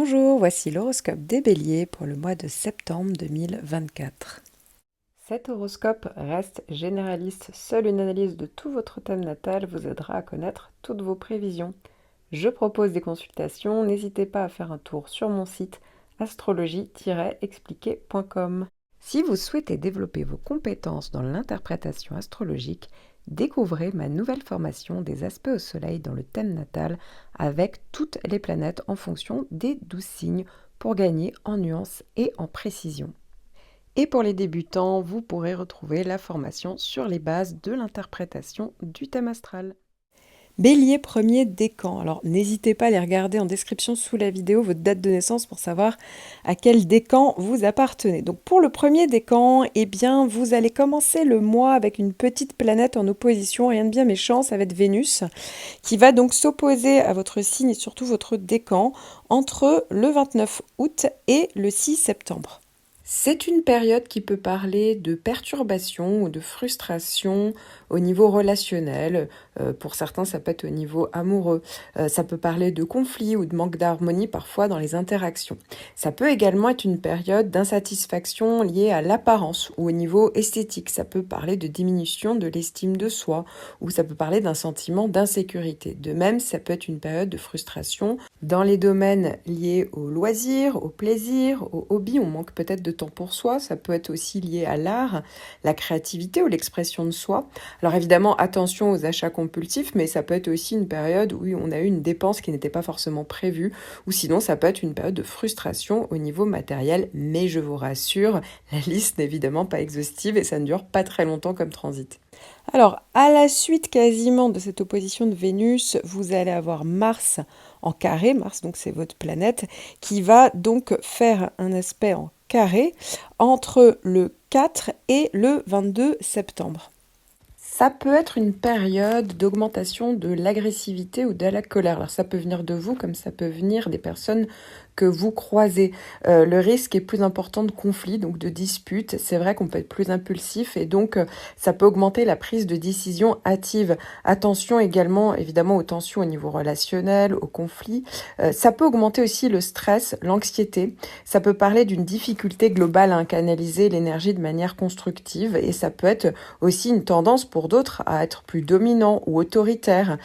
Bonjour, voici l'horoscope des Béliers pour le mois de septembre 2024. Cet horoscope reste généraliste, seule une analyse de tout votre thème natal vous aidera à connaître toutes vos prévisions. Je propose des consultations, n'hésitez pas à faire un tour sur mon site astrologie-expliqué.com. Si vous souhaitez développer vos compétences dans l'interprétation astrologique, découvrez ma nouvelle formation des aspects au soleil dans le thème natal avec toutes les planètes en fonction des 12 signes pour gagner en nuances et en précision. Et pour les débutants, vous pourrez retrouver la formation sur les bases de l'interprétation du thème astral. Bélier premier décan. Alors n'hésitez pas à aller regarder en description sous la vidéo votre date de naissance pour savoir à quel décan vous appartenez. Donc pour le premier décan, eh bien vous allez commencer le mois avec une petite planète en opposition, rien de bien méchant, ça va être Vénus, qui va donc s'opposer à votre signe et surtout votre décan entre le 29 août et le 6 septembre. C'est une période qui peut parler de perturbation ou de frustration au niveau relationnel. Pour certains, ça peut être au niveau amoureux. Ça peut parler de conflits ou de manque d'harmonie parfois dans les interactions. Ça peut également être une période d'insatisfaction liée à l'apparence ou au niveau esthétique. Ça peut parler de diminution de l'estime de soi ou ça peut parler d'un sentiment d'insécurité. De même, ça peut être une période de frustration dans les domaines liés au loisir, au plaisir, au hobby. On manque peut-être de temps pour soi, ça peut être aussi lié à l'art, la créativité ou l'expression de soi. Alors évidemment, attention aux achats compulsifs, mais ça peut être aussi une période où on a eu une dépense qui n'était pas forcément prévue, ou sinon ça peut être une période de frustration au niveau matériel, mais je vous rassure, la liste n'est évidemment pas exhaustive et ça ne dure pas très longtemps comme transit. Alors, à la suite quasiment de cette opposition de Vénus, vous allez avoir Mars en carré, Mars donc c'est votre planète, qui va donc faire un aspect en carré entre le 4 et le 22 septembre. Ça peut être une période d'augmentation de l'agressivité ou de la colère. Alors ça peut venir de vous comme ça peut venir des personnes que vous croisez. Le risque est plus important de conflits, donc de disputes. C'est vrai qu'on peut être plus impulsif et donc ça peut augmenter la prise de décision hâtive. Attention également évidemment aux tensions au niveau relationnel, aux conflits. Ça peut augmenter aussi le stress, l'anxiété. Ça peut parler d'une difficulté globale à canaliser l'énergie de manière constructive et ça peut être aussi une tendance pour d'autres à être plus dominant ou autoritaire.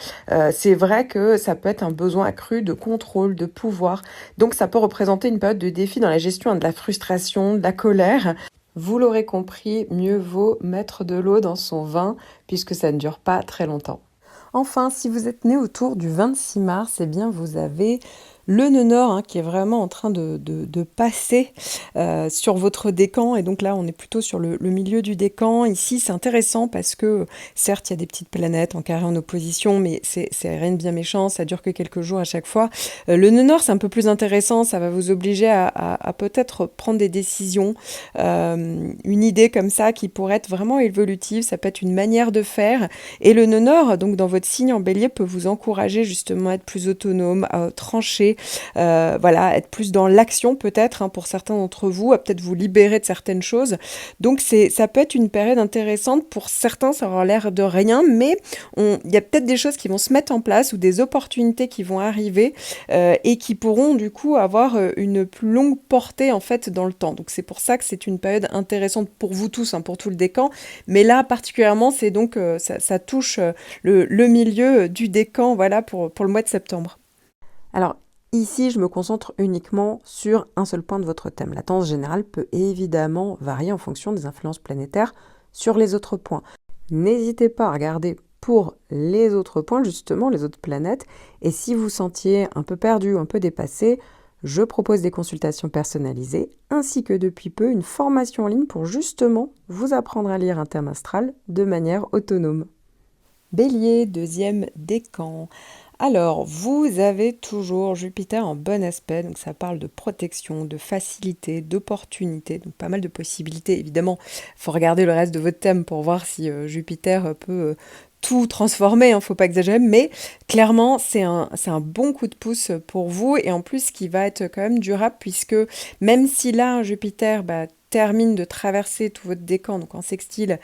C'est vrai que ça peut être un besoin accru de contrôle, de pouvoir. Donc ça peut représenter une période de défi dans la gestion de la frustration, de la colère. Vous l'aurez compris, mieux vaut mettre de l'eau dans son vin puisque ça ne dure pas très longtemps. Enfin, si vous êtes né autour du 26 mars, eh bien vous avez le nœud nord qui est vraiment en train de passer sur votre décan. Et donc là, on est plutôt sur le milieu du décan. Ici, c'est intéressant parce que, certes, il y a des petites planètes en carré en opposition, mais c'est rien de bien méchant. Ça dure que quelques jours à chaque fois. Le nœud nord, c'est un peu plus intéressant. Ça va vous obliger à peut-être prendre des décisions. Une idée comme ça qui pourrait être vraiment évolutive. Ça peut être une manière de faire. Et le nœud nord, donc dans votre signe en bélier, peut vous encourager justement à être plus autonome, à trancher, voilà, être plus dans l'action peut-être pour certains d'entre vous, à peut-être vous libérer de certaines choses. Donc ça peut être une période intéressante. Pour certains, ça aura l'air de rien, mais il y a peut-être des choses qui vont se mettre en place ou des opportunités qui vont arriver et qui pourront du coup avoir une plus longue portée en fait dans le temps. Donc c'est pour ça que c'est une période intéressante pour vous tous, pour tout le décan. Mais là particulièrement, c'est donc ça touche le milieu du décan, voilà, pour le mois de septembre. Alors, ici, je me concentre uniquement sur un seul point de votre thème. La tendance générale peut évidemment varier en fonction des influences planétaires sur les autres points. N'hésitez pas à regarder pour les autres points, justement, les autres planètes. Et si vous sentiez un peu perdu ou un peu dépassé, je propose des consultations personnalisées, ainsi que depuis peu une formation en ligne pour justement vous apprendre à lire un thème astral de manière autonome. Bélier, deuxième décan. Alors, vous avez toujours Jupiter en bon aspect, donc ça parle de protection, de facilité, d'opportunité, donc pas mal de possibilités. Évidemment, il faut regarder le reste de votre thème pour voir si Jupiter peut tout transformer, faut pas exagérer, mais clairement, c'est un bon coup de pouce pour vous, et en plus, qui va être quand même durable, puisque même si là, Jupiter, termine de traverser tout votre décan, donc en sextile,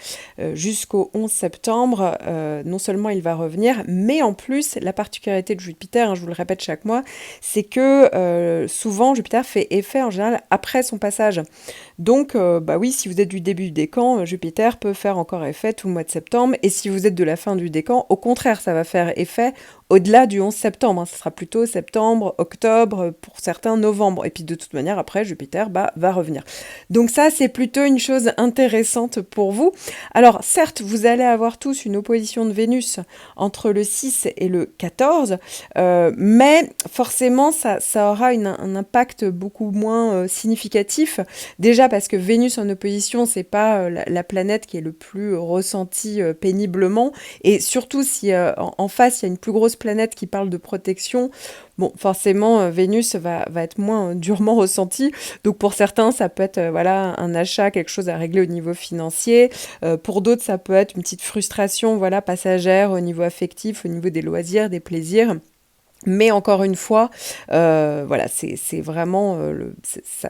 jusqu'au 11 septembre, non seulement il va revenir, mais en plus, la particularité de Jupiter, je vous le répète chaque mois, c'est que souvent, Jupiter fait effet en général après son passage. Donc, oui, si vous êtes du début du décan, Jupiter peut faire encore effet tout le mois de septembre. Et si vous êtes de la fin du décan, au contraire, ça va faire effet au-delà du 11 septembre. Ce sera plutôt septembre, octobre, pour certains, novembre. Et puis, de toute manière, après, Jupiter va revenir. Donc ça, c'est plutôt une chose intéressante pour vous. Alors, certes, vous allez avoir tous une opposition de Vénus entre le 6 et le 14, mais forcément, ça aura un impact beaucoup moins significatif. Déjà parce que Vénus en opposition, c'est pas la planète qui est le plus ressentie péniblement. Et surtout, si en face, il y a une plus grosse planète qui parle de protection, bon, forcément, Vénus va être moins durement ressentie. Donc pour certains, ça peut être un achat, quelque chose à régler au niveau financier. Pour d'autres, ça peut être une petite frustration passagère au niveau affectif, au niveau des loisirs, des plaisirs. Mais encore une fois, c'est vraiment,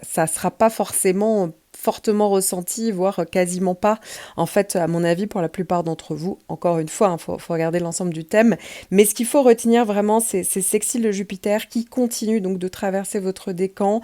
ça sera pas forcément fortement ressenti, voire quasiment pas, en fait, à mon avis, pour la plupart d'entre vous. Encore une fois, faut regarder l'ensemble du thème. Mais ce qu'il faut retenir vraiment, c'est ces sextiles de Jupiter qui continuent donc de traverser votre décan,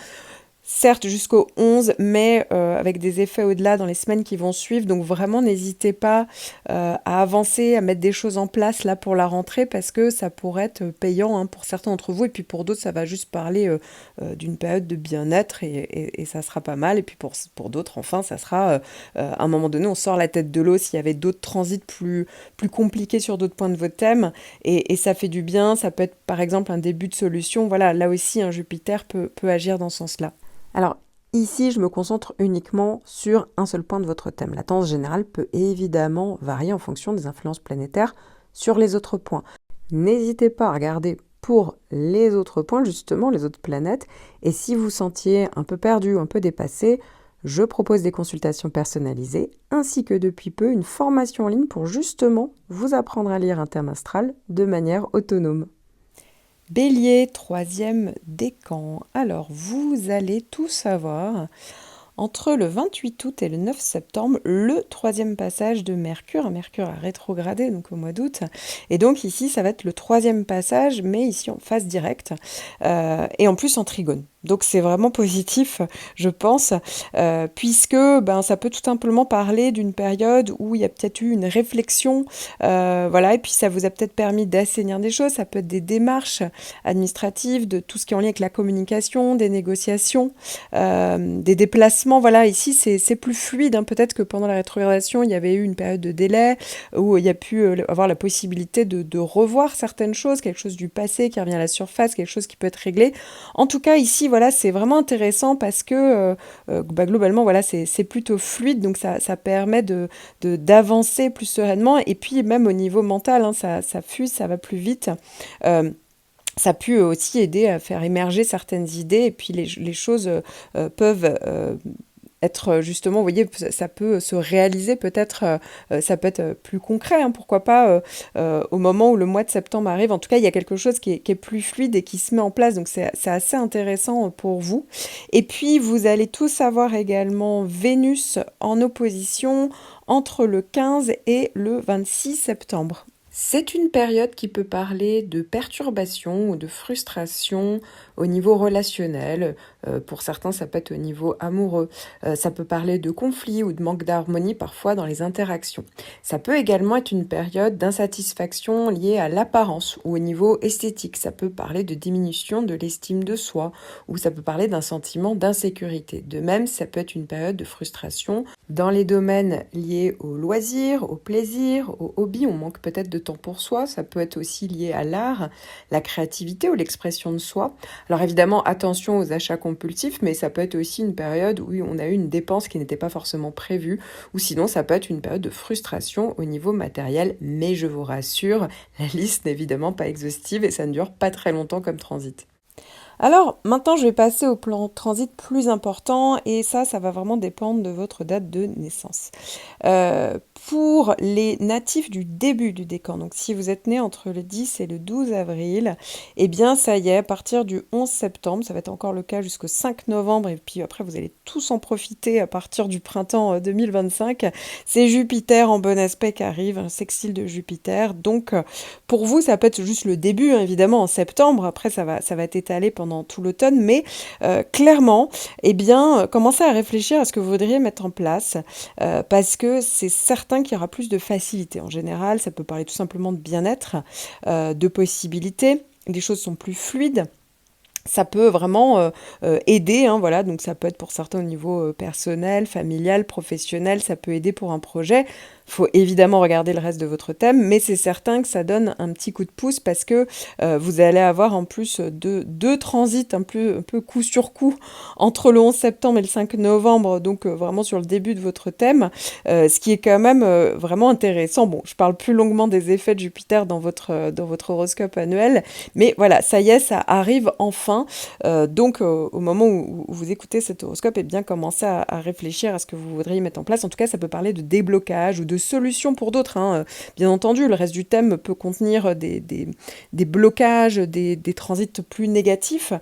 certes jusqu'au 11, mais avec des effets au-delà dans les semaines qui vont suivre. Donc vraiment, n'hésitez pas à avancer, à mettre des choses en place là pour la rentrée, parce que ça pourrait être payant pour certains d'entre vous, et puis pour d'autres, ça va juste parler d'une période de bien-être, et ça sera pas mal. Et puis pour d'autres, enfin, ça sera, à un moment donné, on sort la tête de l'eau s'il y avait d'autres transits plus compliqués sur d'autres points de votre thème, et ça fait du bien. Ça peut être par exemple un début de solution. Voilà, là aussi, un Jupiter peut agir dans ce sens-là. Alors, ici, je me concentre uniquement sur un seul point de votre thème. La tendance générale peut évidemment varier en fonction des influences planétaires sur les autres points. N'hésitez pas à regarder pour les autres points, justement, les autres planètes. Et si vous sentiez un peu perdu, un peu dépassé, je propose des consultations personnalisées, ainsi que depuis peu une formation en ligne pour justement vous apprendre à lire un thème astral de manière autonome. Bélier, 3e décan. Alors, vous allez tout savoir. Entre le 28 août et le 9 septembre, le 3e passage de Mercure. Mercure a rétrogradé, donc au mois d'août. Et donc ici, ça va être le 3e passage, mais ici en phase directe. Et en plus en trigone. Donc c'est vraiment positif, je pense, puisque ça peut tout simplement parler d'une période où il y a peut-être eu une réflexion, et puis ça vous a peut-être permis d'assainir des choses. Ça peut être des démarches administratives, de tout ce qui est en lien avec la communication, des négociations, des déplacements. Voilà, ici c'est plus fluide. Peut-être que pendant la rétrogradation, il y avait eu une période de délai où il y a pu avoir la possibilité de revoir certaines choses, quelque chose du passé qui revient à la surface, quelque chose qui peut être réglé. En tout cas, ici, c'est vraiment intéressant parce que globalement, c'est plutôt fluide, donc ça permet d'avancer plus sereinement. Et puis même au niveau mental, ça fuse, ça va plus vite. Ça peut aussi aider à faire émerger certaines idées, et puis les choses peuvent être justement, vous voyez, ça peut se réaliser peut-être, ça peut être plus concret, pourquoi pas au moment où le mois de septembre arrive. En tout cas, il y a quelque chose qui est plus fluide et qui se met en place, donc c'est assez intéressant pour vous. Et puis, vous allez tous avoir également Vénus en opposition entre le 15 et le 26 septembre. C'est une période qui peut parler de perturbation ou de frustration au niveau relationnel. Pour certains, ça peut être au niveau amoureux. Ça peut parler de conflits ou de manque d'harmonie parfois dans les interactions. Ça peut également être une période d'insatisfaction liée à l'apparence ou au niveau esthétique. Ça peut parler de diminution de l'estime de soi, ou ça peut parler d'un sentiment d'insécurité. De même, ça peut être une période de frustration dans les domaines liés aux loisirs, au plaisir, aux hobbies. On manque peut-être de temps pour soi. Ça peut être aussi lié à l'art, la créativité ou l'expression de soi. Alors évidemment, attention aux achats compulsifs, mais ça peut être aussi une période où on a eu une dépense qui n'était pas forcément prévue, ou sinon ça peut être une période de frustration au niveau matériel. Mais je vous rassure, la liste n'est évidemment pas exhaustive et ça ne dure pas très longtemps comme transit. Alors, maintenant, je vais passer au plan transit plus important et ça va vraiment dépendre de votre date de naissance. Pour les natifs du début du décan, donc si vous êtes né entre le 10 et le 12 avril, eh bien, ça y est, à partir du 11 septembre, ça va être encore le cas jusqu'au 5 novembre, et puis après, vous allez tous en profiter à partir du printemps 2025. C'est Jupiter en bon aspect qui arrive, un sextile de Jupiter. Donc, pour vous, ça peut être juste le début, hein, évidemment, en septembre. Après, ça va être étalé pendant tout l'automne. Mais clairement, eh bien, commencez à réfléchir à ce que vous voudriez mettre en place parce que c'est certain qu'il y aura plus de facilité. En général, ça peut parler tout simplement de bien-être, de possibilités. Les choses sont plus fluides. Ça peut vraiment aider, hein, voilà, donc ça peut être pour certains au niveau personnel, familial, professionnel, ça peut aider pour un projet. Il faut évidemment regarder le reste de votre thème, mais c'est certain que ça donne un petit coup de pouce parce que vous allez avoir en plus deux transits un peu coup sur coup entre le 11 septembre et le 5 novembre, donc vraiment sur le début de votre thème, ce qui est quand même vraiment intéressant. Bon, je parle plus longuement des effets de Jupiter dans votre horoscope annuel, mais voilà, ça y est, ça arrive enfin. Donc, au moment où vous écoutez cet horoscope, eh bien, commencez à réfléchir à ce que vous voudriez mettre en place. En tout cas, ça peut parler de déblocage ou de solutions pour d'autres, hein. Bien entendu, le reste du thème peut contenir des blocages, des transits plus négatifs.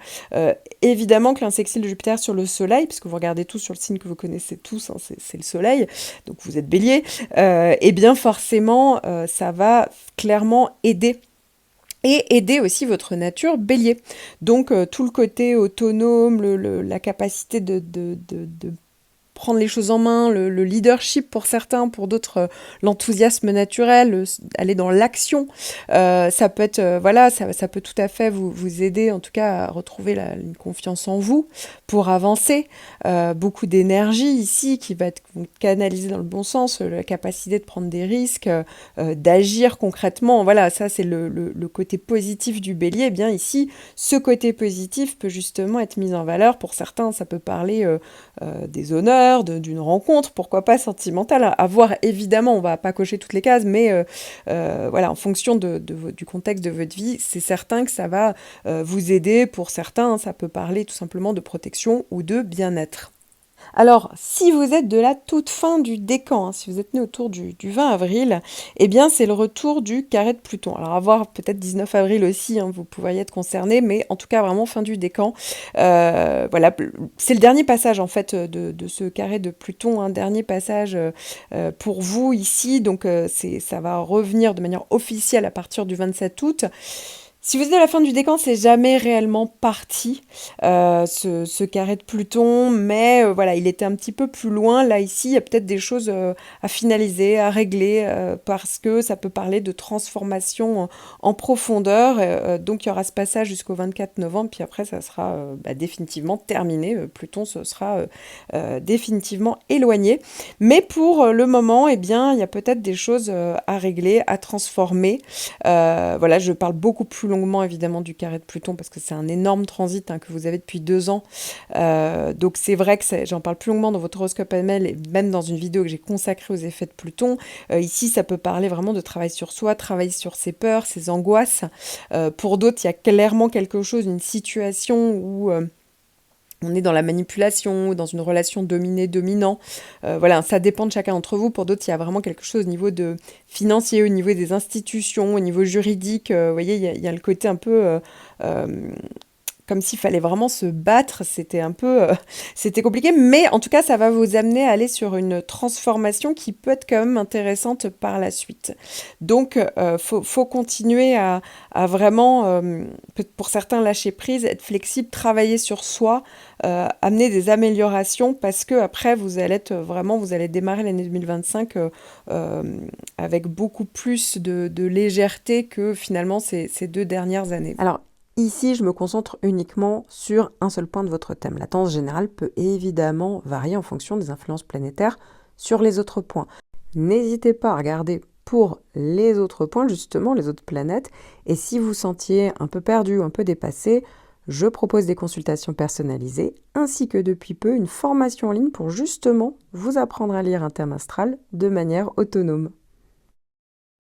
Évidemment que l'insextile de Jupiter sur le Soleil, puisque vous regardez tous sur le signe que vous connaissez tous, hein, c'est le Soleil, donc vous êtes Bélier, eh bien forcément, ça va clairement aider et aider aussi votre nature bélier. Donc tout le côté autonome, la capacité de prendre les choses en main, le leadership pour certains, pour d'autres l'enthousiasme naturel, aller dans l'action. Ça peut être, voilà, ça peut tout à fait vous aider en tout cas à retrouver une confiance en vous pour avancer. Beaucoup d'énergie ici qui va être canalisée dans le bon sens, la capacité de prendre des risques, d'agir concrètement. Voilà, ça c'est le côté positif du bélier. Eh bien ici, ce côté positif peut justement être mis en valeur. Pour certains, ça peut parler des honneurs, d'une rencontre, pourquoi pas sentimentale, à voir évidemment, on va pas cocher toutes les cases, mais voilà, en fonction du contexte de votre vie, c'est certain que ça va vous aider. Pour certains, ça peut parler tout simplement de protection ou de bien-être. Alors, si vous êtes de la toute fin du décan, hein, si vous êtes né autour du 20 avril, eh bien, c'est le retour du carré de Pluton. Alors, à voir peut-être 19 avril aussi, hein, vous pourriez être concerné, mais en tout cas, vraiment fin du décan. Voilà, c'est le dernier passage, en fait, de ce carré de Pluton, un dernier passage pour vous ici. Donc, ça va revenir de manière officielle à partir du 27 août. Si vous êtes à la fin du décan, c'est jamais réellement parti, ce carré de Pluton, mais voilà, il était un petit peu plus loin. Là, ici, il y a peut-être des choses à finaliser, à régler, parce que ça peut parler de transformation en profondeur. Donc, il y aura ce passage jusqu'au 24 novembre, puis après, ça sera définitivement terminé. Pluton se sera définitivement éloigné. Mais pour le moment, eh bien, il y a peut-être des choses à régler, à transformer. Voilà, je parle beaucoup plus longuement évidemment du carré de Pluton parce que c'est un énorme transit que vous avez depuis 2 ans. Donc c'est vrai que j'en parle plus longuement dans votre horoscope annuel et même dans une vidéo que j'ai consacrée aux effets de Pluton. Ici, ça peut parler vraiment de travail sur soi, travail sur ses peurs, ses angoisses. Pour d'autres, il y a clairement quelque chose, une situation où on est dans la manipulation, dans une relation dominé-dominant. Voilà, ça dépend de chacun d'entre vous. Pour d'autres, il y a vraiment quelque chose au niveau de financier, au niveau des institutions, au niveau juridique. Vous voyez, il y a le côté un peu comme s'il fallait vraiment se battre. C'était un peu c'était compliqué, mais en tout cas, ça va vous amener à aller sur une transformation qui peut être quand même intéressante par la suite. Donc, faut continuer à vraiment, pour certains, lâcher prise, être flexible, travailler sur soi, amener des améliorations parce que après vous allez démarrer l'année 2025 avec beaucoup plus de légèreté que finalement ces 2 dernières années. Alors, ici, je me concentre uniquement sur un seul point de votre thème. La tendance générale peut évidemment varier en fonction des influences planétaires sur les autres points. N'hésitez pas à regarder pour les autres points, justement, les autres planètes. Et si vous sentiez un peu perdu ou un peu dépassé, je propose des consultations personnalisées, ainsi que depuis peu une formation en ligne pour justement vous apprendre à lire un thème astral de manière autonome.